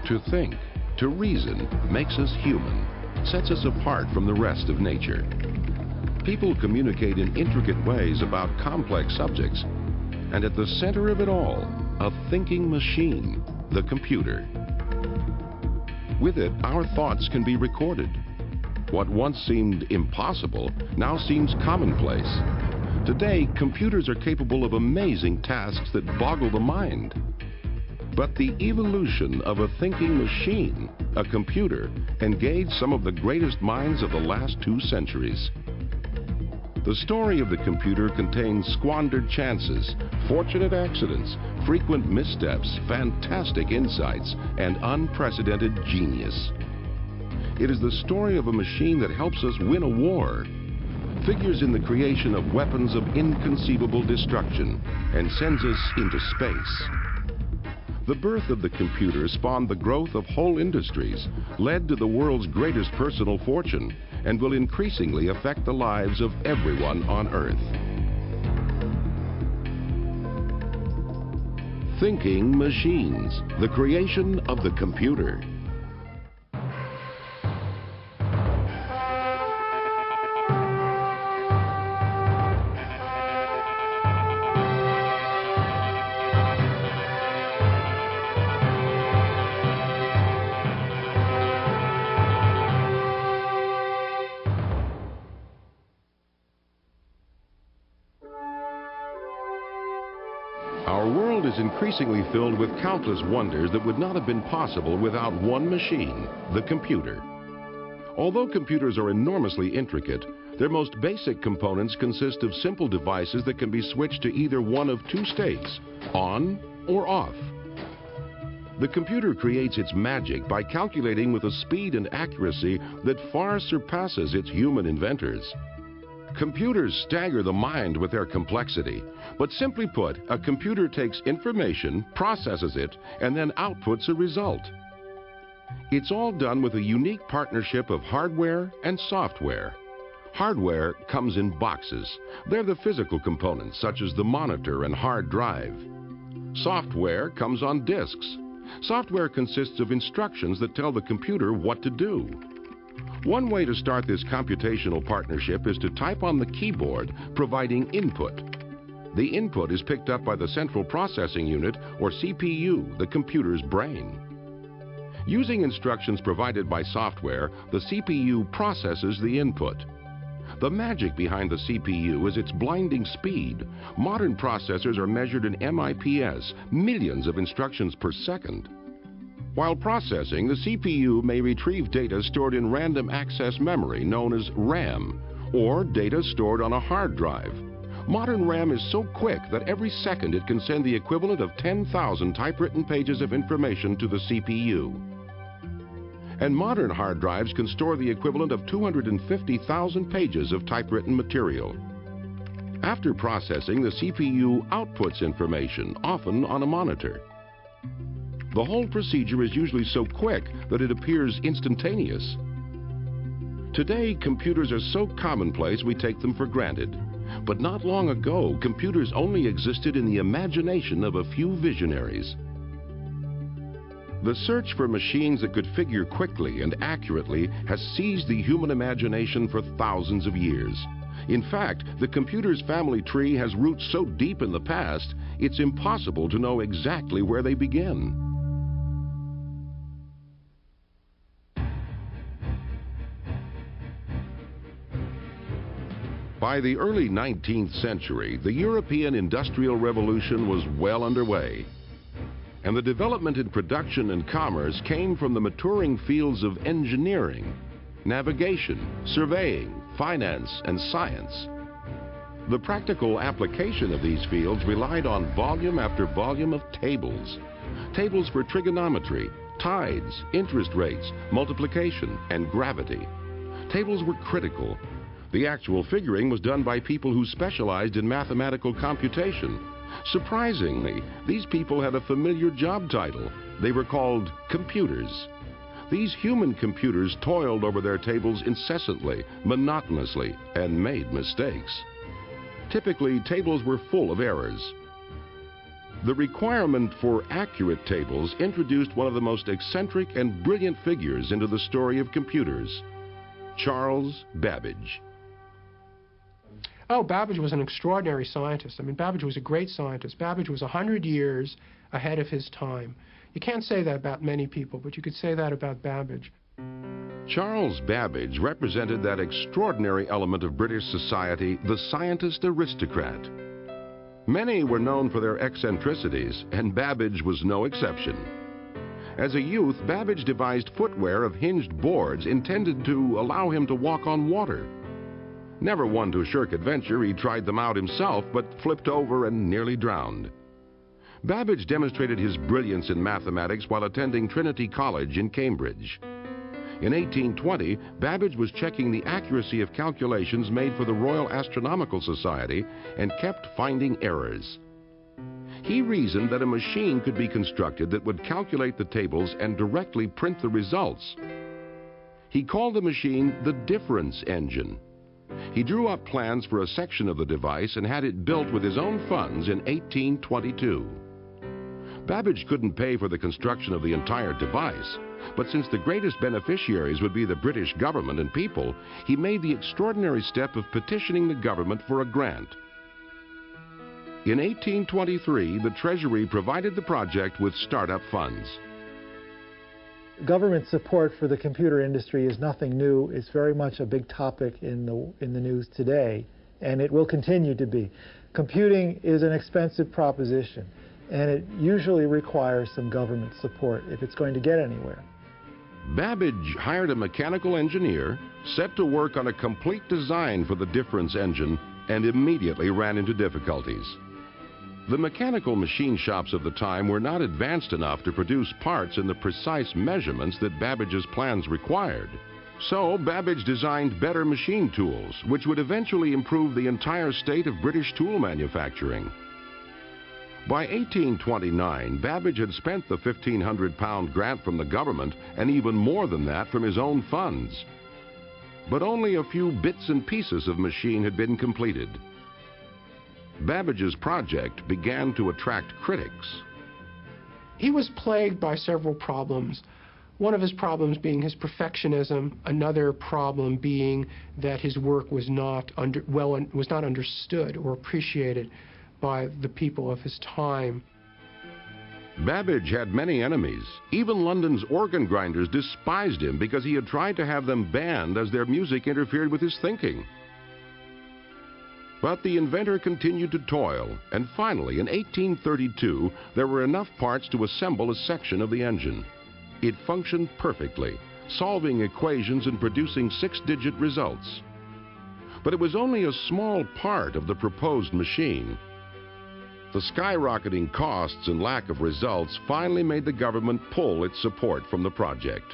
To think, to reason, makes us human, sets us apart from the rest of nature. People communicate in intricate ways about complex subjects, and at the center of it all, a thinking machine, the computer. With it, our thoughts can be recorded. What once seemed impossible now seems commonplace. Today, computers are capable of amazing tasks that boggle the mind. But the evolution of a thinking machine, a computer, engaged some of the greatest minds of the last 2 centuries. The story of the computer contains squandered chances, fortunate accidents, frequent missteps, fantastic insights, and unprecedented genius. It is the story of a machine that helps us win a war, figures in the creation of weapons of inconceivable destruction, and sends us into space. The birth of the computer spawned the growth of whole industries, led to the world's greatest personal fortune, and will increasingly affect the lives of everyone on Earth. Thinking machines, the creation of the computer. Our world is increasingly filled with countless wonders that would not have been possible without one machine, the computer. Although computers are enormously intricate, their most basic components consist of simple devices that can be switched to either one of 2 states, on or off. The computer creates its magic by calculating with a speed and accuracy that far surpasses its human inventors. Computers stagger the mind with their complexity, but simply put, a computer takes information, processes it, and then outputs a result. It's all done with a unique partnership of hardware and software. Hardware comes in boxes. They're the physical components, such as the monitor and hard drive. Software comes on disks. Software consists of instructions that tell the computer what to do. One way to start this computational partnership is to type on the keyboard, providing input. The input is picked up by the central processing unit, or CPU, the computer's brain. Using instructions provided by software, the CPU processes the input. The magic behind the CPU is its blinding speed. Modern processors are measured in MIPS, millions of instructions per second. While processing, the CPU may retrieve data stored in random access memory, known as RAM, or data stored on a hard drive. Modern RAM is so quick that every second it can send the equivalent of 10,000 typewritten pages of information to the CPU. And modern hard drives can store the equivalent of 250,000 pages of typewritten material. After processing, the CPU outputs information, often on a monitor. The whole procedure is usually so quick that it appears instantaneous. Today, computers are so commonplace we take them for granted. But not long ago, computers only existed in the imagination of a few visionaries. The search for machines that could figure quickly and accurately has seized the human imagination for thousands of years. In fact, the computer's family tree has roots so deep in the past, it's impossible to know exactly where they begin. By the early 19th century, the European Industrial Revolution was well underway. And the development in production and commerce came from the maturing fields of engineering, navigation, surveying, finance, and science. The practical application of these fields relied on volume after volume of tables. Tables for trigonometry, tides, interest rates, multiplication, and gravity. Tables were critical. The actual figuring was done by people who specialized in mathematical computation. Surprisingly, these people had a familiar job title. They were called computers. These human computers toiled over their tables incessantly, monotonously, and made mistakes. Typically, tables were full of errors. The requirement for accurate tables introduced one of the most eccentric and brilliant figures into the story of computers, Charles Babbage. Oh, Babbage was an extraordinary scientist. I mean, Babbage was a great scientist. Babbage was 100 years ahead of his time. You can't say that about many people, but you could say that about Babbage. Charles Babbage represented that extraordinary element of British society, the scientist aristocrat. Many were known for their eccentricities, and Babbage was no exception. As a youth, Babbage devised footwear of hinged boards intended to allow him to walk on water. Never one to shirk adventure, he tried them out himself, but flipped over and nearly drowned. Babbage demonstrated his brilliance in mathematics while attending Trinity College in Cambridge. In 1820, Babbage was checking the accuracy of calculations made for the Royal Astronomical Society and kept finding errors. He reasoned that a machine could be constructed that would calculate the tables and directly print the results. He called the machine the difference engine. He drew up plans for a section of the device and had it built with his own funds in 1822. Babbage couldn't pay for the construction of the entire device, but since the greatest beneficiaries would be the British government and people, he made the extraordinary step of petitioning the government for a grant. In 1823, the Treasury provided the project with startup funds. Government support for the computer industry is nothing new. It's very much a big topic in the news today, and it will continue to be. Computing is an expensive proposition, and it usually requires some government support if it's going to get anywhere. Babbage hired a mechanical engineer, set to work on a complete design for the difference engine, and immediately ran into difficulties. The mechanical machine shops of the time were not advanced enough to produce parts in the precise measurements that Babbage's plans required. So Babbage designed better machine tools, which would eventually improve the entire state of British tool manufacturing. By 1829, Babbage had spent the £1,500 grant from the government and even more than that from his own funds. But only a few bits and pieces of machine had been completed. Babbage's project began to attract critics. He was plagued by several problems. One of his problems being his perfectionism, another problem being that his work was not understood or appreciated by the people of his time. Babbage had many enemies. Even London's organ grinders despised him because he had tried to have them banned as their music interfered with his thinking. But the inventor continued to toil, and finally, in 1832, there were enough parts to assemble a section of the engine. It functioned perfectly, solving equations and producing 6-digit results. But it was only a small part of the proposed machine. The skyrocketing costs and lack of results finally made the government pull its support from the project.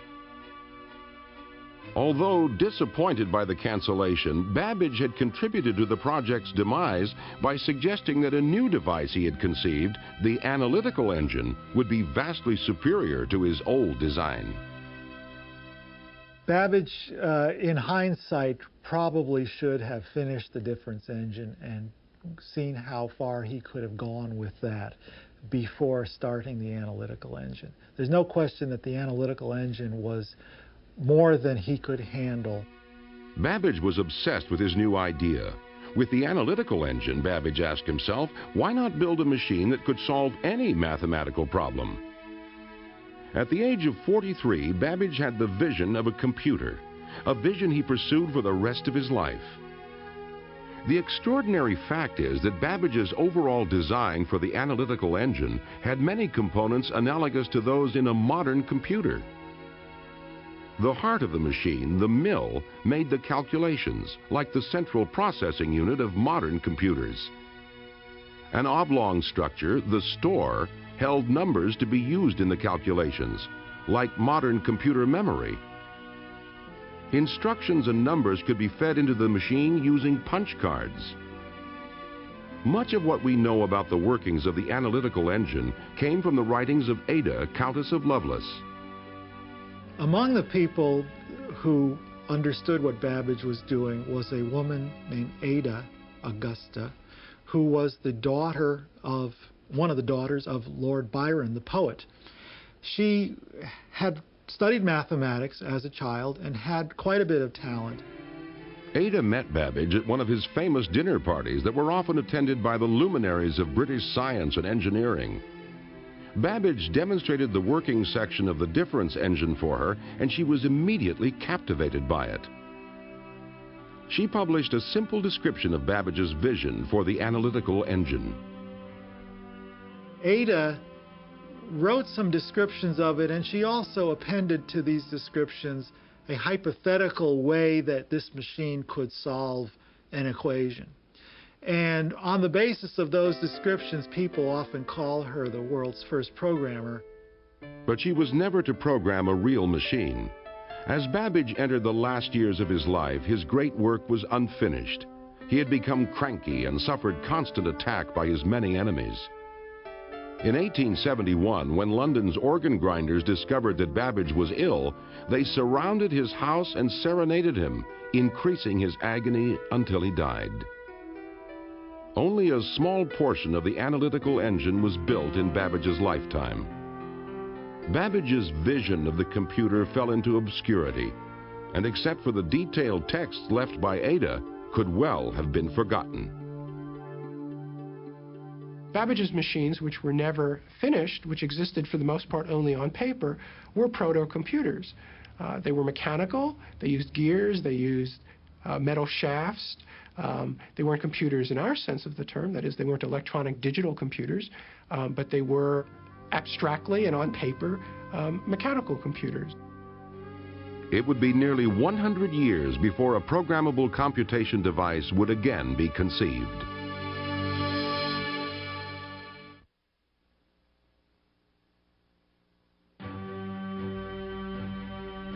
Although disappointed by the cancellation, Babbage had contributed to the project's demise by suggesting that a new device he had conceived, the analytical engine, would be vastly superior to his old design. Babbage, in hindsight, probably should have finished the difference engine and seen how far he could have gone with that before starting the analytical engine. There's no question that the analytical engine was more than he could handle. Babbage was obsessed with his new idea. With the analytical engine, Babbage asked himself, why not build a machine that could solve any mathematical problem? At the age of 43, Babbage had the vision of a computer, a vision he pursued for the rest of his life. The extraordinary fact is that Babbage's overall design for the analytical engine had many components analogous to those in a modern computer. The heart of the machine, the mill, made the calculations, like the central processing unit of modern computers. An oblong structure, the store, held numbers to be used in the calculations, like modern computer memory. Instructions and numbers could be fed into the machine using punch cards. Much of what we know about the workings of the analytical engine came from the writings of Ada, Countess of Lovelace. Among the people who understood what Babbage was doing was a woman named Ada Augusta, who was the daughter of one of the daughters of Lord Byron, the poet. She had studied mathematics as a child and had quite a bit of talent. Ada met Babbage at one of his famous dinner parties that were often attended by the luminaries of British science and engineering. Babbage demonstrated the working section of the difference engine for her, and she was immediately captivated by it. She published a simple description of Babbage's vision for the analytical engine. Ada wrote some descriptions of it, and she also appended to these descriptions a hypothetical way that this machine could solve an equation. And on the basis of those descriptions, people often call her the world's first programmer. But she was never to program a real machine. As Babbage entered the last years of his life, his great work was unfinished. He had become cranky and suffered constant attack by his many enemies. In 1871, when London's organ grinders discovered that Babbage was ill, they surrounded his house and serenaded him, increasing his agony until he died. Only a small portion of the analytical engine was built in Babbage's lifetime. Babbage's vision of the computer fell into obscurity, and except for the detailed texts left by Ada, could well have been forgotten. Babbage's machines, which were never finished, which existed for the most part only on paper, were proto-computers. They were mechanical, they used gears, they used metal shafts. They weren't computers in our sense of the term, that is, they weren't electronic digital computers, but they were abstractly and on paper mechanical computers. It would be nearly 100 years before a programmable computation device would again be conceived.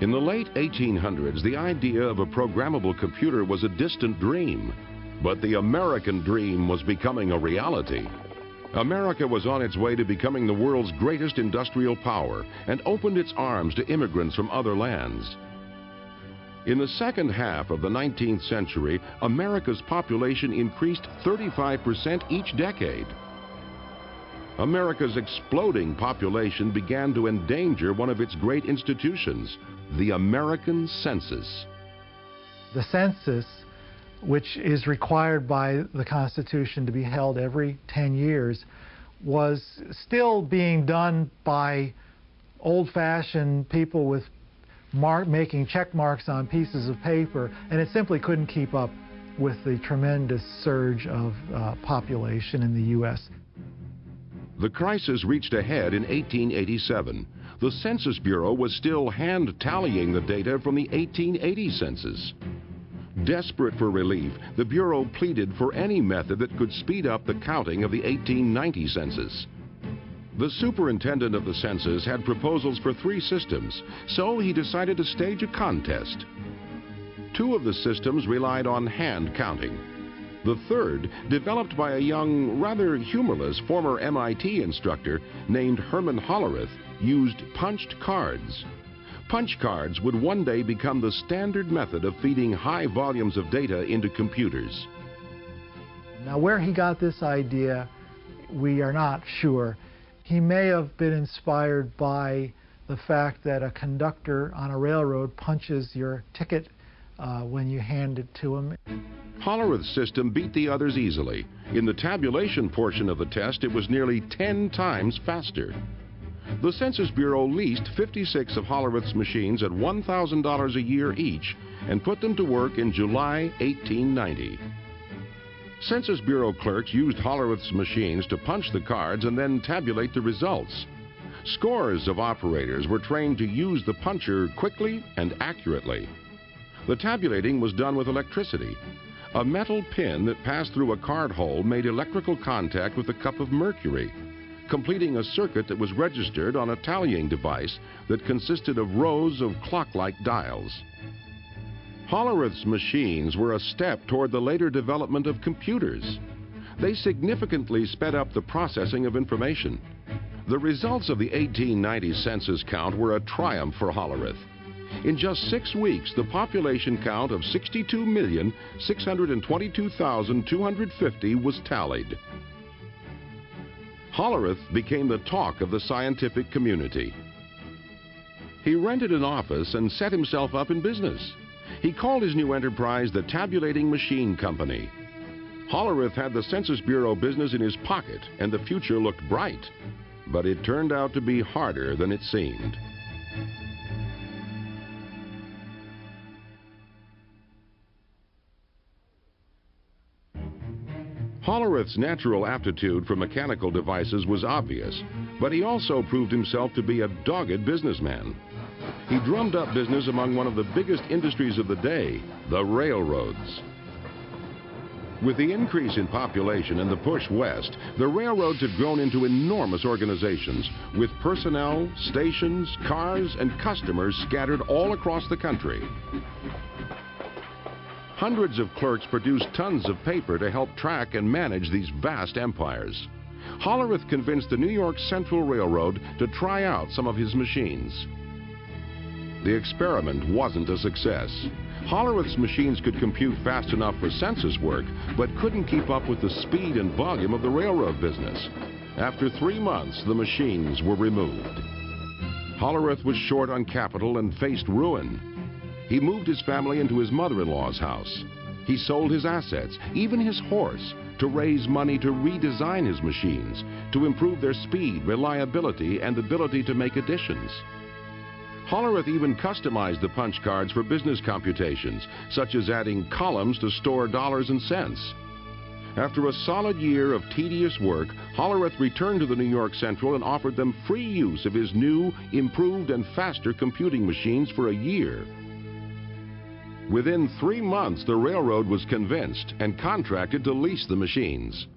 In the late 1800s, the idea of a programmable computer was a distant dream, but the American dream was becoming a reality. America was on its way to becoming the world's greatest industrial power and opened its arms to immigrants from other lands. In the second half of the 19th century, America's population increased 35% each decade. America's exploding population began to endanger one of its great institutions, the American census. The census, which is required by the Constitution to be held every 10 years, was still being done by old-fashioned people with making check marks on pieces of paper, and it simply couldn't keep up with the tremendous surge of population in the U.S. The crisis reached a head in 1887. The Census Bureau was still hand-tallying the data from the 1880 census. Desperate for relief, the Bureau pleaded for any method that could speed up the counting of the 1890 census. The superintendent of the census had proposals for 3 systems, so he decided to stage a contest. 2 of the systems relied on hand counting. The third, developed by a young, rather humorless former MIT instructor named Herman Hollerith, used punched cards. Punch cards would one day become the standard method of feeding high volumes of data into computers. Now, where he got this idea, we are not sure. He may have been inspired by the fact that a conductor on a railroad punches your ticket when you hand it to him. Hollerith's system beat the others easily. In the tabulation portion of the test, it was nearly 10 times faster. The Census Bureau leased 56 of Hollerith's machines at $1,000 a year each and put them to work in July 1890. Census Bureau clerks used Hollerith's machines to punch the cards and then tabulate the results. Scores of operators were trained to use the puncher quickly and accurately. The tabulating was done with electricity. A metal pin that passed through a card hole made electrical contact with a cup of mercury, completing a circuit that was registered on a tallying device that consisted of rows of clock-like dials. Hollerith's machines were a step toward the later development of computers. They significantly sped up the processing of information. The results of the 1890 census count were a triumph for Hollerith. In just 6 weeks, the population count of 62,622,250 was tallied. Hollerith became the talk of the scientific community. He rented an office and set himself up in business. He called his new enterprise the Tabulating Machine Company. Hollerith had the Census Bureau business in his pocket, and the future looked bright. But it turned out to be harder than it seemed. Hollerith's natural aptitude for mechanical devices was obvious, but he also proved himself to be a dogged businessman. He drummed up business among one of the biggest industries of the day, the railroads. With the increase in population and the push west, the railroads had grown into enormous organizations with personnel, stations, cars, and customers scattered all across the country. Hundreds of clerks produced tons of paper to help track and manage these vast empires. Hollerith convinced the New York Central Railroad to try out some of his machines. The experiment wasn't a success. Hollerith's machines could compute fast enough for census work, but couldn't keep up with the speed and volume of the railroad business. After 3 months, the machines were removed. Hollerith was short on capital and faced ruin. He moved his family into his mother-in-law's house. He sold his assets, even his horse, to raise money to redesign his machines, to improve their speed, reliability, and ability to make additions. Hollerith even customized the punch cards for business computations, such as adding columns to store dollars and cents. After a solid year of tedious work, Hollerith returned to the New York Central and offered them free use of his new, improved, and faster computing machines for a year. Within 3 months, the railroad was convinced and contracted to lease the machines.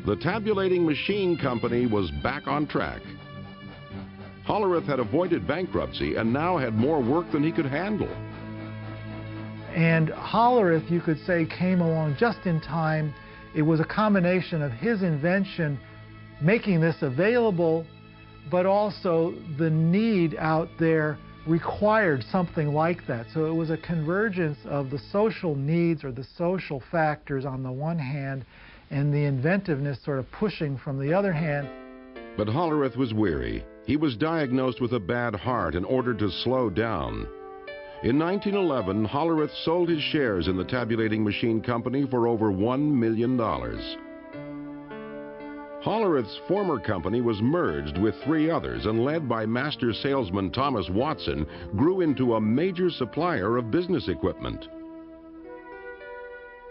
The Tabulating Machine Company was back on track. Hollerith had avoided bankruptcy and now had more work than he could handle. And Hollerith, you could say, came along just in time. It was a combination of his invention making this available, but also the need out there required something like that. So it was a convergence of the social needs or the social factors on the one hand and the inventiveness sort of pushing from the other hand. But Hollerith was weary. He was diagnosed with a bad heart and ordered to slow down. In 1911, Hollerith sold his shares in the Tabulating Machine Company for over $1 million. Hollerith's former company was merged with 3 others and, led by master salesman Thomas Watson, grew into a major supplier of business equipment.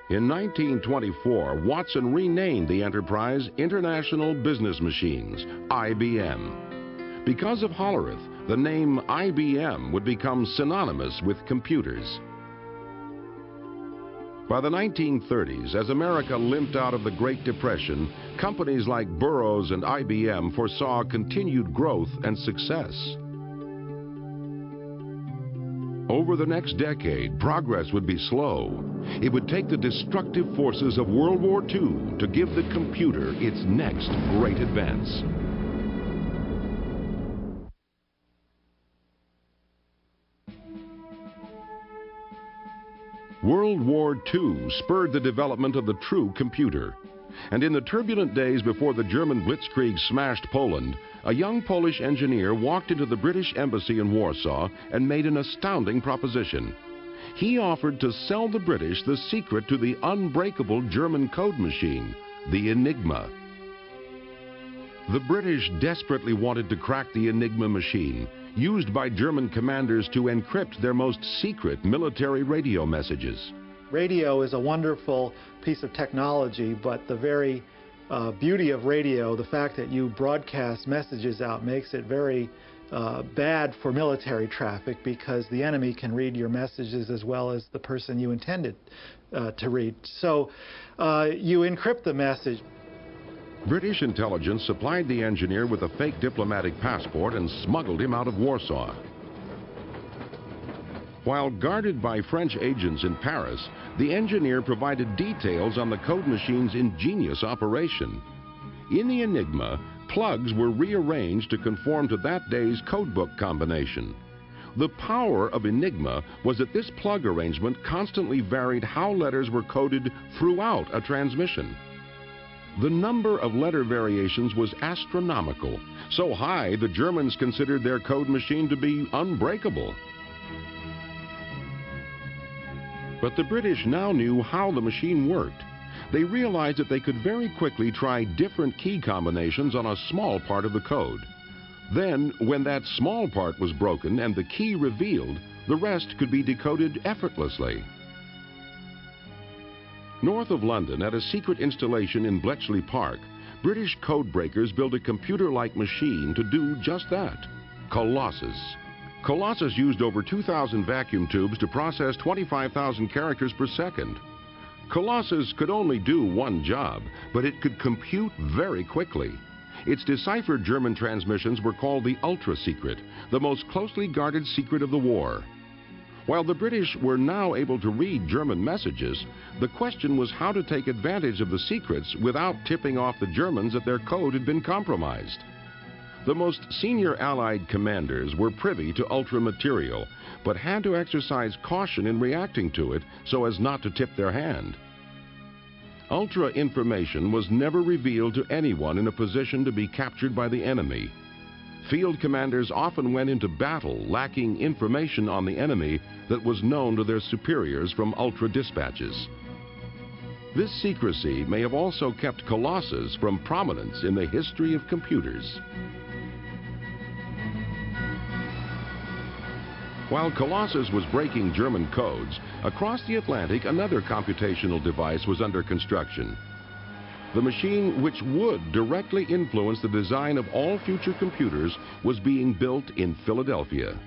In 1924, Watson renamed the enterprise International Business Machines, IBM. Because of Hollerith, the name IBM would become synonymous with computers. By the 1930s, as America limped out of the Great Depression, companies like Burroughs and IBM foresaw continued growth and success. Over the next decade, progress would be slow. It would take the destructive forces of World War II to give the computer its next great advance. World War II spurred the development of the true computer. And in the turbulent days before the German blitzkrieg smashed Poland, a young Polish engineer walked into the British embassy in Warsaw and made an astounding proposition. He offered to sell the British the secret to the unbreakable German code machine, the Enigma. The British desperately wanted to crack the Enigma machine, used by German commanders to encrypt their most secret military radio messages. Radio is a wonderful piece of technology, but the very beauty of radio, the fact that you broadcast messages out, makes it very bad for military traffic, because the enemy can read your messages as well as the person you intended to read. So you encrypt the message. British intelligence supplied the engineer with a fake diplomatic passport and smuggled him out of Warsaw. While guarded by French agents in Paris, the engineer provided details on the code machine's ingenious operation. In the Enigma, plugs were rearranged to conform to that day's codebook combination. The power of Enigma was that this plug arrangement constantly varied how letters were coded throughout a transmission. The number of letter variations was astronomical, so high the Germans considered their code machine to be unbreakable. But the British now knew how the machine worked. They realized that they could very quickly try different key combinations on a small part of the code. Then, when that small part was broken and the key revealed, the rest could be decoded effortlessly. North of London, at a secret installation in Bletchley Park, British code breakers built a computer-like machine to do just that. Colossus. Colossus used over 2,000 vacuum tubes to process 25,000 characters per second. Colossus could only do one job, but it could compute very quickly. Its deciphered German transmissions were called the Ultra Secret, the most closely guarded secret of the war. While the British were now able to read German messages, the question was how to take advantage of the secrets without tipping off the Germans that their code had been compromised. The most senior Allied commanders were privy to Ultra material, but had to exercise caution in reacting to it so as not to tip their hand. Ultra information was never revealed to anyone in a position to be captured by the enemy. Field commanders often went into battle lacking information on the enemy that was known to their superiors from Ultra dispatches. This secrecy may have also kept Colossus from prominence in the history of computers. While Colossus was breaking German codes, across the Atlantic another computational device was under construction. The machine which would directly influence the design of all future computers was being built in Philadelphia.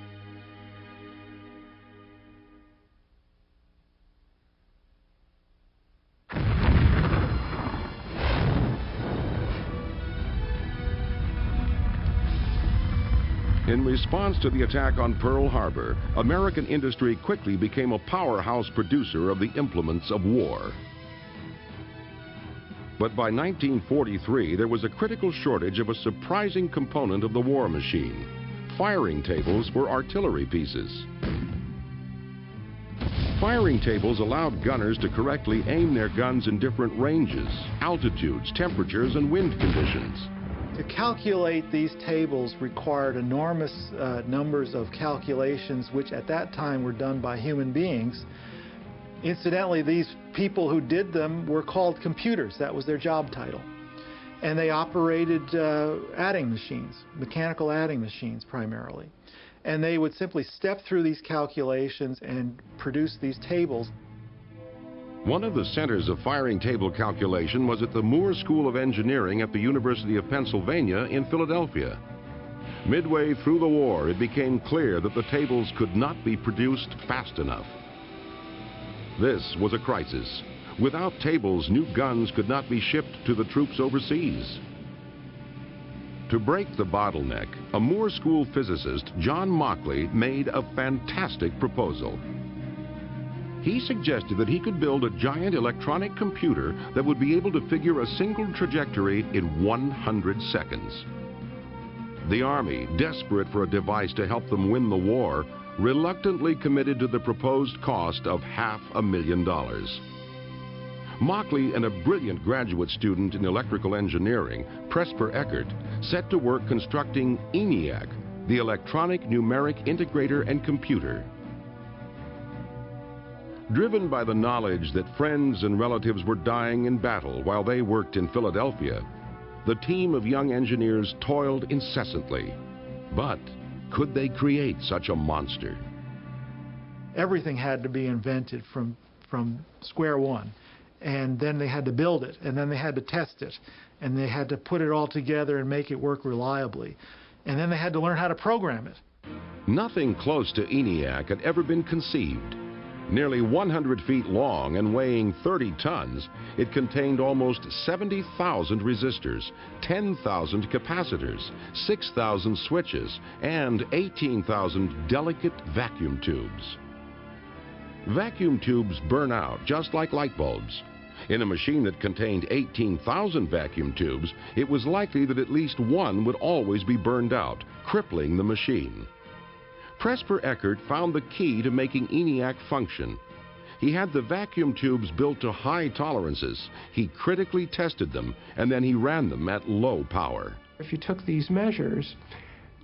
In response to the attack on Pearl Harbor, American industry quickly became a powerhouse producer of the implements of war. But by 1943, there was a critical shortage of a surprising component of the war machine: firing tables for artillery pieces. Firing tables allowed gunners to correctly aim their guns in different ranges, altitudes, temperatures, and wind conditions. To calculate these tables required enormous numbers of calculations, which at that time were done by human beings. Incidentally, these people who did them were called computers. That was their job title. And they operated adding machines, mechanical adding machines primarily. And they would simply step through these calculations and produce these tables. One of the centers of firing table calculation was at the Moore School of Engineering at the University of Pennsylvania in Philadelphia. Midway through the war, it became clear that the tables could not be produced fast enough. This was a crisis. Without tables, new guns could not be shipped to the troops overseas. To break the bottleneck, a Moore School physicist, John Mauchly, made a fantastic proposal. He suggested that he could build a giant electronic computer that would be able to figure a single trajectory in 100 seconds. The Army, desperate for a device to help them win the war, reluctantly committed to the proposed cost of $500,000. Mauchly and a brilliant graduate student in electrical engineering, Presper Eckert, set to work constructing ENIAC, the Electronic Numeric Integrator and Computer. Driven by the knowledge that friends and relatives were dying in battle while they worked in Philadelphia, the team of young engineers toiled incessantly. But could they create such a monster? Everything had to be invented from square one. And then they had to build it, and then they had to test it, and they had to put it all together and make it work reliably. And then they had to learn how to program it. Nothing close to ENIAC had ever been conceived. Nearly 100 feet long and weighing 30 tons, it contained almost 70,000 resistors, 10,000 capacitors, 6,000 switches, and 18,000 delicate vacuum tubes. Vacuum tubes burn out just like light bulbs. In a machine that contained 18,000 vacuum tubes, it was likely that at least one would always be burned out, crippling the machine. Presper Eckert found the key to making ENIAC function. He had the vacuum tubes built to high tolerances. He critically tested them, and then he ran them at low power. If you took these measures,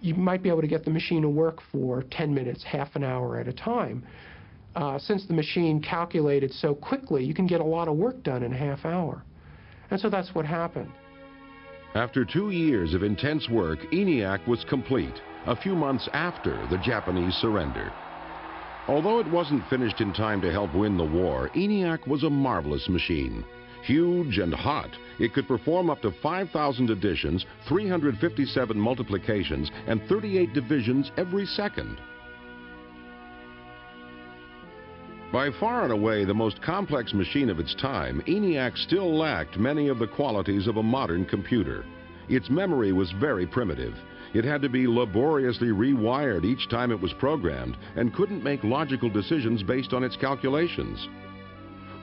you might be able to get the machine to work for 10 minutes, half an hour at a time. Since the machine calculated so quickly, you can get a lot of work done in a half hour. And so that's what happened. After 2 years of intense work, ENIAC was complete, a few months after the Japanese surrender. Although it wasn't finished in time to help win the war, ENIAC was a marvelous machine. Huge and hot, it could perform up to 5,000 additions, 357 multiplications, and 38 divisions every second. By far and away the most complex machine of its time, ENIAC still lacked many of the qualities of a modern computer. Its memory was very primitive. It had to be laboriously rewired each time it was programmed and couldn't make logical decisions based on its calculations.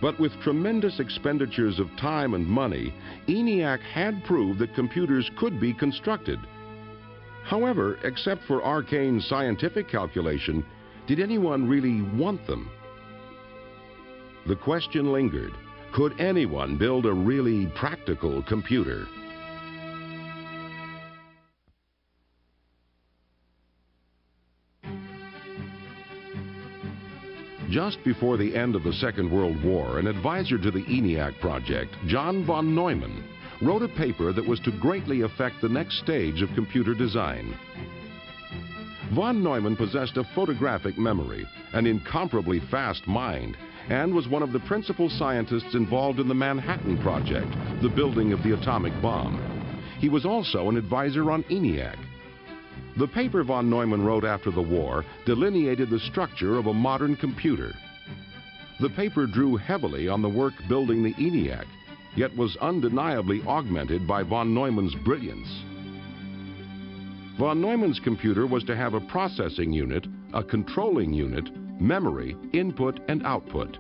But with tremendous expenditures of time and money, ENIAC had proved that computers could be constructed. However, except for arcane scientific calculation, did anyone really want them? The question lingered, could anyone build a really practical computer? Just before the end of the Second World War, an advisor to the ENIAC project, John von Neumann, wrote a paper that was to greatly affect the next stage of computer design. Von Neumann possessed a photographic memory, an incomparably fast mind, and was one of the principal scientists involved in the Manhattan Project, the building of the atomic bomb. He was also an advisor on ENIAC. The paper von Neumann wrote after the war delineated the structure of a modern computer. The paper drew heavily on the work building the ENIAC, yet was undeniably augmented by von Neumann's brilliance. Von Neumann's computer was to have a processing unit, a controlling unit, memory, input, and output.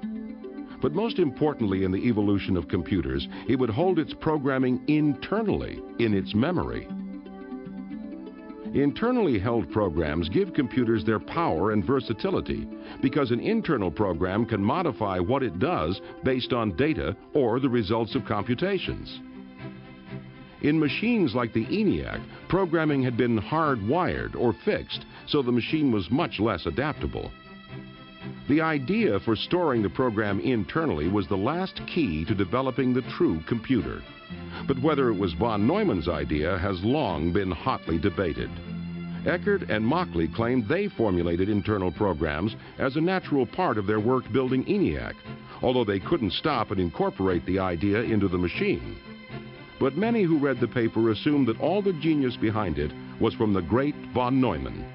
But most importantly in the evolution of computers, it would hold its programming internally in its memory. Internally held programs give computers their power and versatility because an internal program can modify what it does based on data or the results of computations. In machines like the ENIAC, programming had been hardwired or fixed, so the machine was much less adaptable. The idea for storing the program internally was the last key to developing the true computer. But whether it was von Neumann's idea has long been hotly debated. Eckert and Mauchly claimed they formulated internal programs as a natural part of their work building ENIAC, although they couldn't stop and incorporate the idea into the machine. But many who read the paper assumed that all the genius behind it was from the great von Neumann.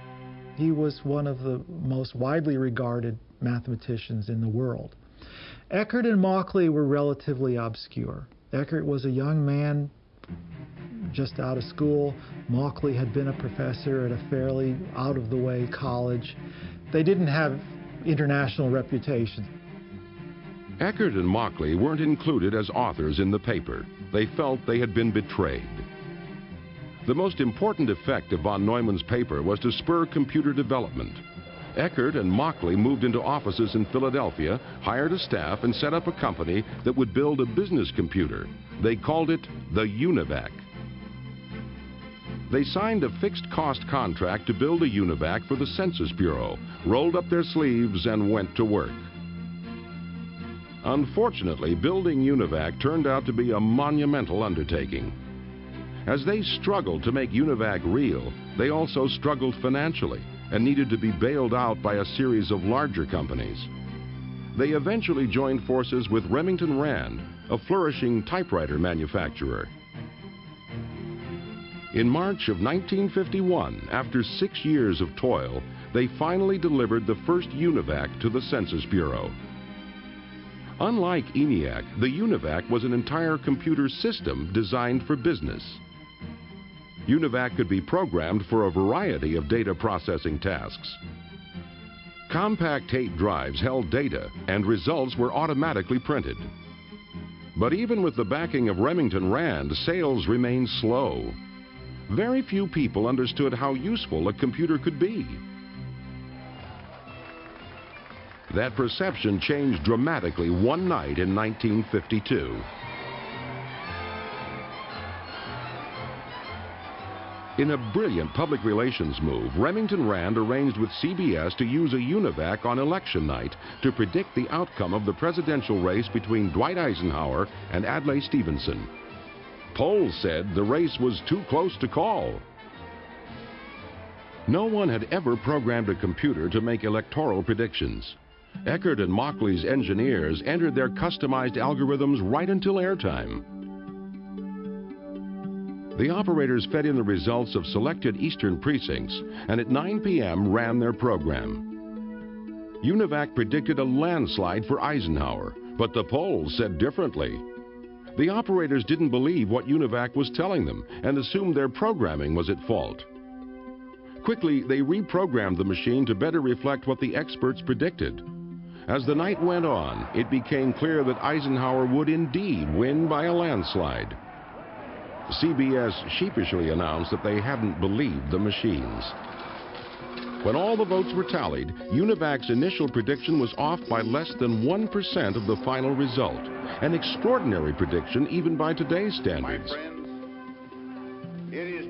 He was one of the most widely regarded mathematicians in the world. Eckert and Mauchly were relatively obscure. Eckert was a young man just out of school. Mauchly had been a professor at a fairly out-of-the-way college. They didn't have international reputation. Eckert and Mauchly weren't included as authors in the paper. They felt they had been betrayed. The most important effect of von Neumann's paper was to spur computer development. Eckert and Mauchly moved into offices in Philadelphia, hired a staff, and set up a company that would build a business computer. They called it the UNIVAC. They signed a fixed-cost contract to build a UNIVAC for the Census Bureau, rolled up their sleeves, and went to work. Unfortunately, building UNIVAC turned out to be a monumental undertaking. As they struggled to make UNIVAC real, they also struggled financially and needed to be bailed out by a series of larger companies. They eventually joined forces with Remington Rand, a flourishing typewriter manufacturer. In March of 1951, after 6 years of toil, they finally delivered the first UNIVAC to the Census Bureau. Unlike ENIAC, the UNIVAC was an entire computer system designed for business. UNIVAC could be programmed for a variety of data processing tasks. Compact tape drives held data, and results were automatically printed. But even with the backing of Remington Rand, sales remained slow. Very few people understood how useful a computer could be. That perception changed dramatically one night in 1952. In a brilliant public relations move, Remington Rand arranged with CBS to use a UNIVAC on election night to predict the outcome of the presidential race between Dwight Eisenhower and Adlai Stevenson. Polls said the race was too close to call. No one had ever programmed a computer to make electoral predictions. Eckert and Mockley's engineers entered their customized algorithms right until airtime. The operators fed in the results of selected eastern precincts and at 9 p.m. ran their program. UNIVAC predicted a landslide for Eisenhower, but the polls said differently. The operators didn't believe what UNIVAC was telling them and assumed their programming was at fault. Quickly, they reprogrammed the machine to better reflect what the experts predicted. As the night went on, it became clear that Eisenhower would indeed win by a landslide. CBS sheepishly announced that they hadn't believed the machines. When all the votes were tallied, UNIVAC's initial prediction was off by less than 1% of the final result, an extraordinary prediction even by today's standards.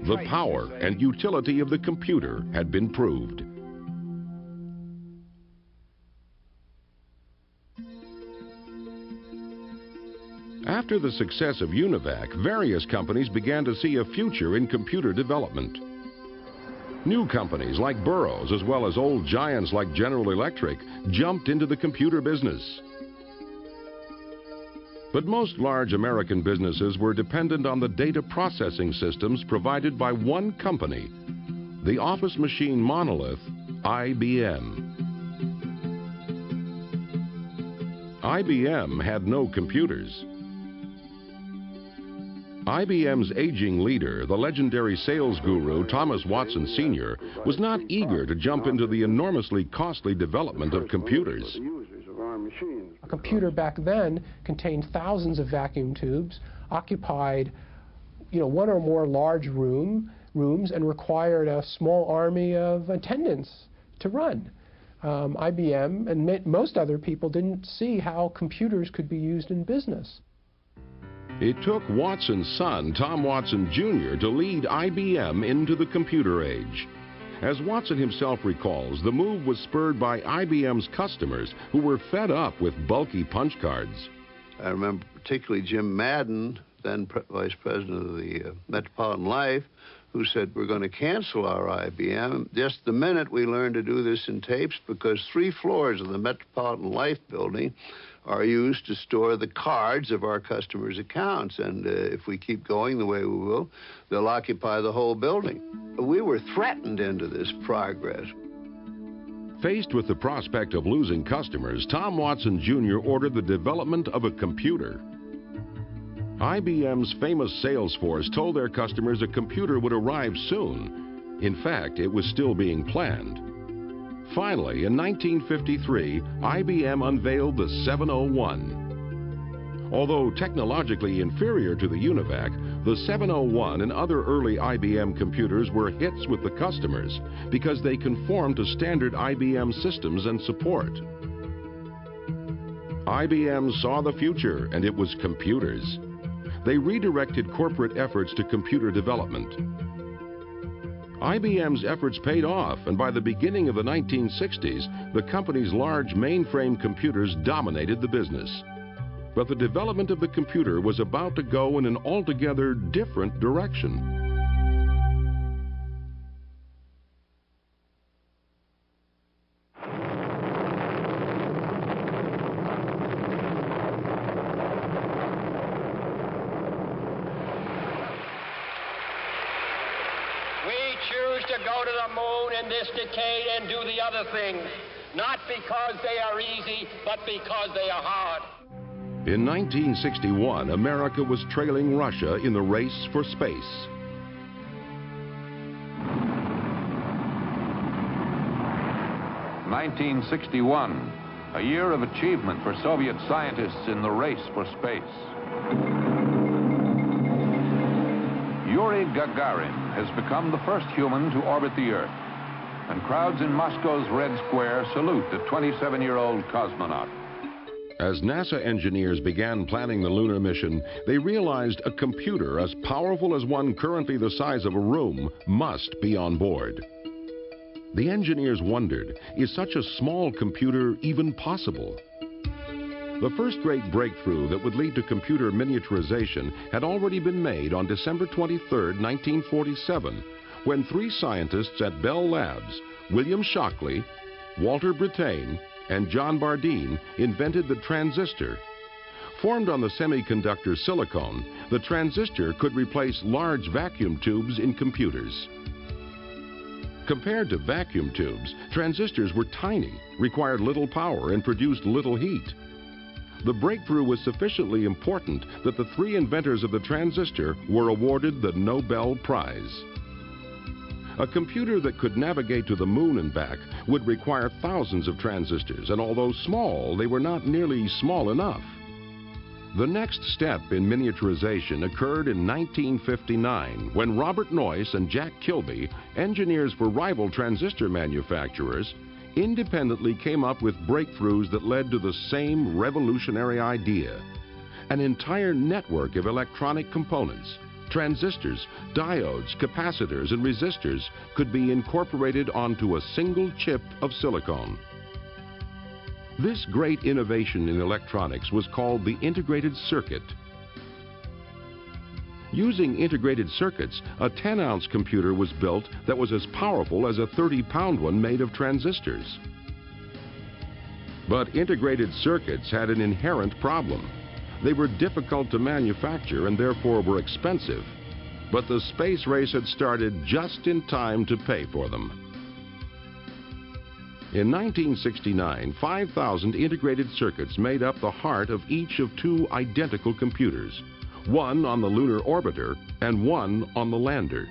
The power and utility of the computer had been proved. After the success of UNIVAC, various companies began to see a future in computer development. New companies like Burroughs, as well as old giants like General Electric, jumped into the computer business. But most large American businesses were dependent on the data processing systems provided by one company, the office machine monolith, IBM. IBM had no computers. IBM's aging leader, the legendary sales guru Thomas Watson Sr., was not eager to jump into the enormously costly development of computers. A computer back then contained thousands of vacuum tubes, occupied, one or more large rooms, and required a small army of attendants to run. IBM and most other people didn't see how computers could be used in business. It took Watson's son, Tom Watson Jr., to lead IBM into the computer age. As Watson himself recalls, the move was spurred by IBM's customers who were fed up with bulky punch cards. I remember particularly Jim Madden, then vice president of the Metropolitan Life, who said, we're going to cancel our IBM just the minute we learn to do this in tapes, because 3 floors of the Metropolitan Life building are used to store the cards of our customers' accounts. And if we keep going the way we will, they'll occupy the whole building. We were threatened into this progress. Faced with the prospect of losing customers, Tom Watson Jr. ordered the development of a computer. IBM's famous sales force told their customers a computer would arrive soon. In fact, it was still being planned. Finally, in 1953, IBM unveiled the 701. Although technologically inferior to the UNIVAC, the 701 and other early IBM computers were hits with the customers because they conformed to standard IBM systems and support. IBM saw the future, and it was computers. They redirected corporate efforts to computer development. IBM's efforts paid off, and by the beginning of the 1960s, the company's large mainframe computers dominated the business. But the development of the computer was about to go in an altogether different direction. To go to the moon in this decade and do the other things, not because they are easy, but because they are hard. In 1961, America was trailing Russia in the race for space. (1961), a year of achievement for Soviet scientists in the race for space. Yuri Gagarin has become the first human to orbit the Earth. and crowds in Moscow's Red Square salute the 27-year-old cosmonaut. As NASA engineers began planning the lunar mission, they realized a computer as powerful as one currently the size of a room must be on board. The engineers wondered, is such a small computer even possible? The first great breakthrough that would lead to computer miniaturization had already been made on December 23, 1947, when three scientists at Bell Labs, William Shockley, Walter Brattain, and John Bardeen, invented the transistor. Formed on the semiconductor silicon, the transistor could replace large vacuum tubes in computers. Compared to vacuum tubes, transistors were tiny, required little power, and produced little heat. The breakthrough was sufficiently important that the three inventors of the transistor were awarded the Nobel Prize. A computer that could navigate to the moon and back would require thousands of transistors, and although small, they were not nearly small enough. The next step in miniaturization occurred in 1959 when Robert Noyce and Jack Kilby, engineers for rival transistor manufacturers, independently came up with breakthroughs that led to the same revolutionary idea. An entire network of electronic components, transistors, diodes, capacitors, and resistors could be incorporated onto a single chip of silicon. This great innovation in electronics was called the integrated circuit. Using integrated circuits, a 10-ounce computer was built that was as powerful as a 30-pound one made of transistors. But integrated circuits had an inherent problem. They were difficult to manufacture and therefore were expensive. But the space race had started just in time to pay for them. In 1969, 5,000 integrated circuits made up the heart of each of two identical computers, one on the lunar orbiter and one on the lander.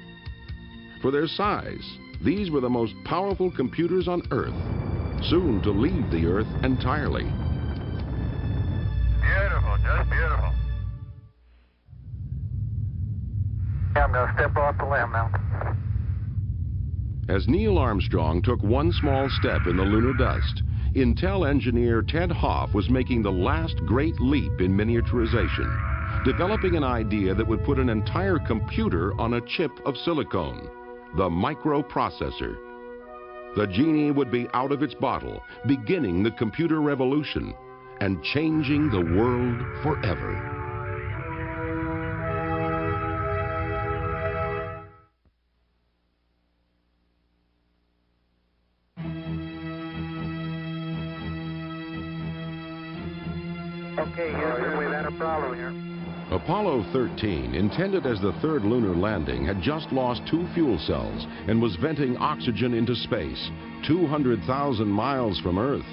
For their size, these were the most powerful computers on Earth, soon to leave the Earth entirely. Beautiful, just beautiful. Yeah, I'm going to step off the limb now. As Neil Armstrong took one small step in the lunar dust, Intel engineer Ted Hoff was making the last great leap in miniaturization, developing an idea that would put an entire computer on a chip of silicon, the microprocessor. The genie would be out of its bottle, beginning the computer revolution and changing the world forever. Okay, Houston, we've had a problem here. Apollo 13, intended as the third lunar landing, had just lost 2 fuel cells and was venting oxygen into space, 200,000 miles from Earth.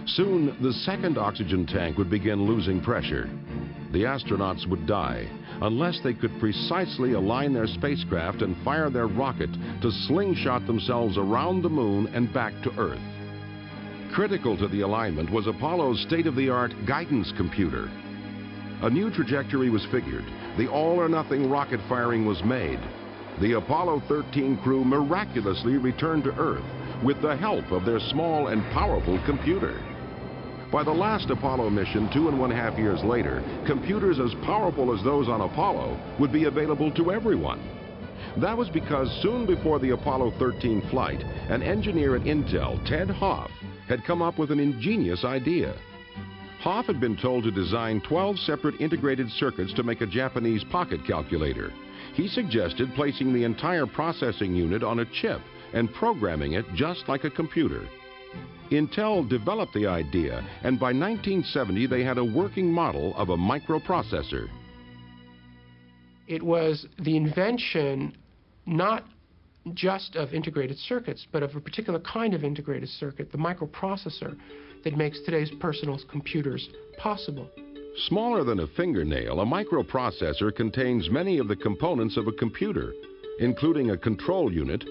Soon, the second oxygen tank would begin losing pressure. The astronauts would die unless they could precisely align their spacecraft and fire their rocket to slingshot themselves around the moon and back to Earth. Critical to the alignment was Apollo's state-of-the-art guidance computer. A new trajectory was figured. The all-or-nothing rocket firing was made. The Apollo 13 crew miraculously returned to Earth with the help of their small and powerful computer. By the last Apollo mission 2.5 years later, computers as powerful as those on Apollo would be available to everyone. That was because soon before the Apollo 13 flight, an engineer at Intel, Ted Hoff, had come up with an ingenious idea. Hoff had been told to design 12 separate integrated circuits to make a Japanese pocket calculator. He suggested placing the entire processing unit on a chip and programming it just like a computer. Intel developed the idea, and by 1970 they had a working model of a microprocessor. It was the invention not just of integrated circuits, but of a particular kind of integrated circuit, the microprocessor, that makes today's personal computers possible. Smaller than a fingernail, a microprocessor contains many of the components of a computer, including a control unit,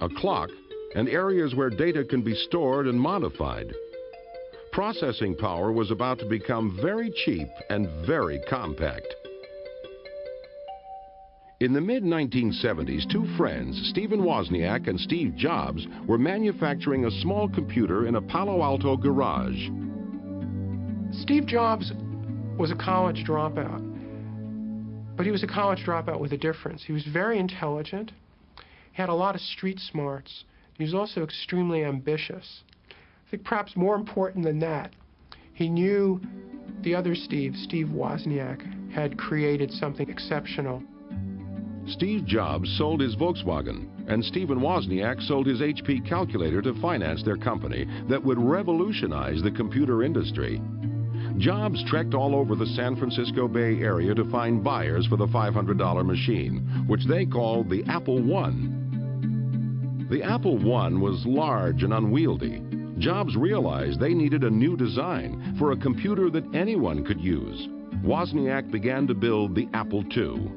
a clock, and areas where data can be stored and modified. Processing power was about to become very cheap and very compact. In the mid-1970s, two friends, Stephen Wozniak and Steve Jobs, were manufacturing a small computer in a Palo Alto garage. Steve Jobs was a college dropout, but he was a college dropout with a difference. He was very intelligent, he had a lot of street smarts, he was also extremely ambitious. I think perhaps more important than that, he knew the other Steve Wozniak, had created something exceptional. Steve Jobs sold his Volkswagen, and Stephen Wozniak sold his HP calculator to finance their company that would revolutionize the computer industry. Jobs trekked all over the San Francisco Bay Area to find buyers for the $500 machine, which they called the Apple I. The Apple I was large and unwieldy. Jobs realized they needed a new design for a computer that anyone could use. Wozniak began to build the Apple II.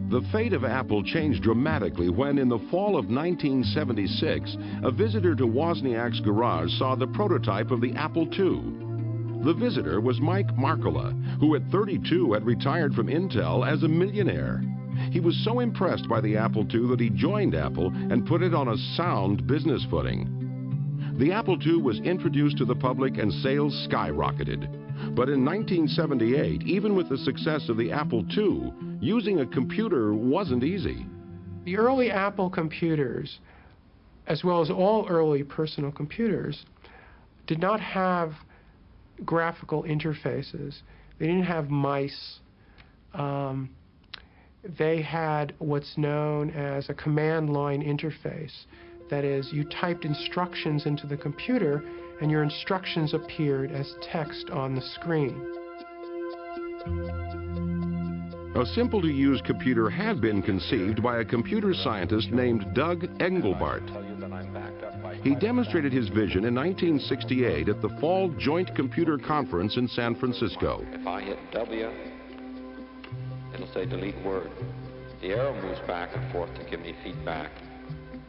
The fate of Apple changed dramatically when, in the fall of 1976, a visitor to Wozniak's garage saw the prototype of the Apple II. The visitor was Mike Markkula, who at 32 had retired from Intel as a millionaire. He was so impressed by the Apple II that he joined Apple and put it on a sound business footing. The Apple II was introduced to the public and sales skyrocketed. But in 1978, even with the success of the Apple II, using a computer wasn't easy. The early Apple computers, as well as all early personal computers, did not have graphical interfaces. They didn't have mice. They had what's known as a command line interface. That is, you typed instructions into the computer and your instructions appeared as text on the screen. A simple-to-use computer had been conceived by a computer scientist named Doug Engelbart. He demonstrated his vision in 1968 at the Fall Joint Computer Conference in San Francisco. If I hit W, it'll say delete word. The arrow moves back and forth to give me feedback.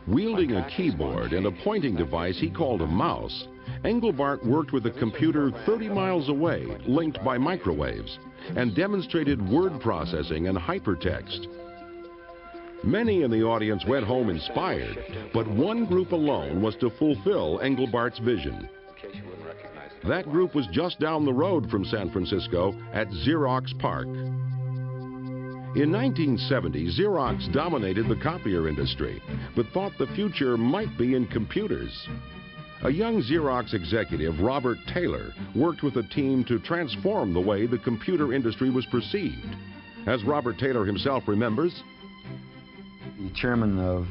Wielding a keyboard and a pointing device he called a mouse, Engelbart worked with a computer 30 miles away, linked by microwaves, and demonstrated word processing and hypertext. Many in the audience went home inspired, but one group alone was to fulfill Engelbart's vision. That group was just down the road from San Francisco at Xerox PARC. In 1970, Xerox dominated the copier industry, but thought the future might be in computers. A young Xerox executive, Robert Taylor, worked with a team to transform the way the computer industry was perceived. As Robert Taylor himself remembers, the chairman of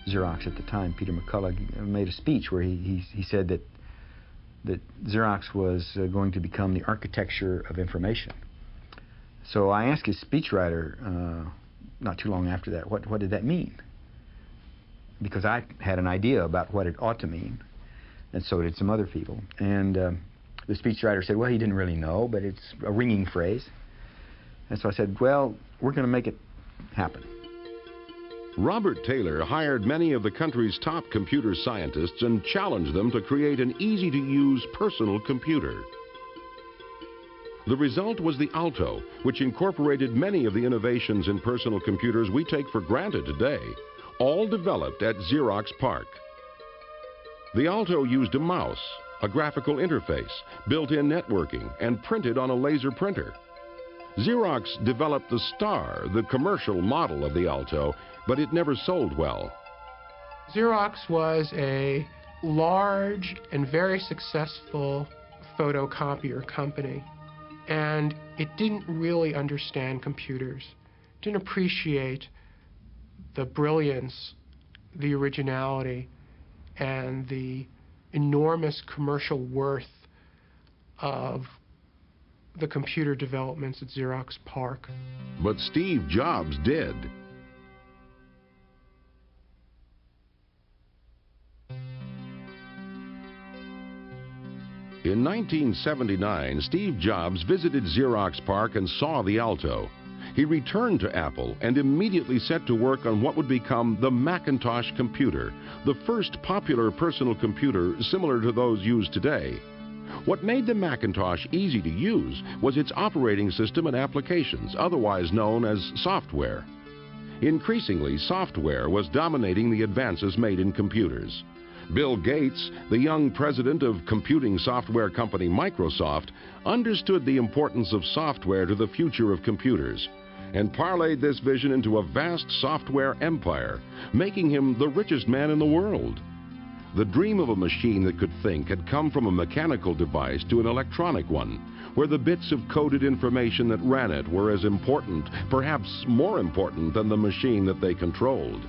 Xerox at the time, Peter McCullough, made a speech where he said that Xerox was going to become the architecture of information. So I asked his speechwriter not too long after that, what did that mean? Because I had an idea about what it ought to mean, and so did some other people. And the speechwriter said, well, he didn't really know, but it's a ringing phrase. And so I said, well, we're going to make it happen. Robert Taylor hired many of the country's top computer scientists and challenged them to create an easy-to-use personal computer. The result was the Alto, which incorporated many of the innovations in personal computers we take for granted today, all developed at Xerox PARC. The Alto used a mouse, a graphical interface, built-in networking, and printed on a laser printer. Xerox developed the Star, the commercial model of the Alto, but it never sold well. Xerox was a large and very successful photocopier company, and it didn't really understand computers, didn't appreciate the brilliance, the originality, and the enormous commercial worth of the computer developments at Xerox PARC. But Steve Jobs did. In 1979, Steve Jobs visited Xerox PARC and saw the Alto. He returned to Apple and immediately set to work on what would become the Macintosh computer, the first popular personal computer similar to those used today. What made the Macintosh easy to use was its operating system and applications, otherwise known as software. Increasingly, software was dominating the advances made in computers. Bill Gates, the young president of computing software company Microsoft, understood the importance of software to the future of computers and parlayed this vision into a vast software empire, making him the richest man in the world. The dream of a machine that could think had come from a mechanical device to an electronic one, where the bits of coded information that ran it were as important, perhaps more important, than the machine that they controlled.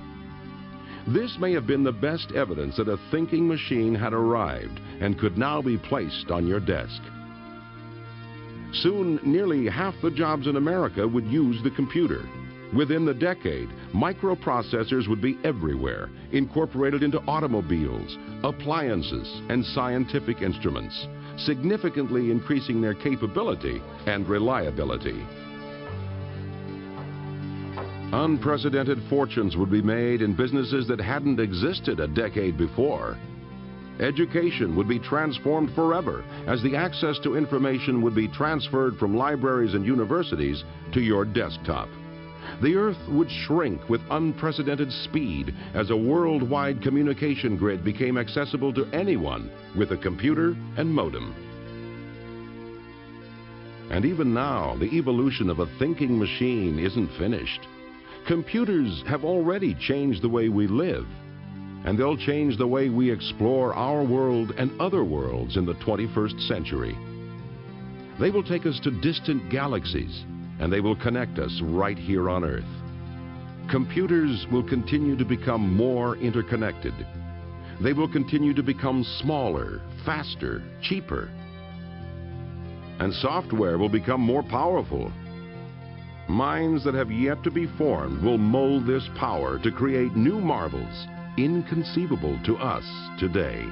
This may have been the best evidence that a thinking machine had arrived and could now be placed on your desk. Soon, nearly half the jobs in America would use the computer. Within the decade, microprocessors would be everywhere, incorporated into automobiles, appliances, and scientific instruments, significantly increasing their capability and reliability. Unprecedented fortunes would be made in businesses that hadn't existed a decade before. Education would be transformed forever, as the access to information would be transferred from libraries and universities to your desktop. The Earth would shrink with unprecedented speed as a worldwide communication grid became accessible to anyone with a computer and modem. And even now, the evolution of a thinking machine isn't finished. Computers have already changed the way we live, and they'll change the way we explore our world and other worlds in the 21st century. They will take us to distant galaxies, and they will connect us right here on Earth. Computers will continue to become more interconnected. They will continue to become smaller, faster, cheaper. And software will become more powerful. Minds that have yet to be formed will mold this power to create new marvels inconceivable to us today.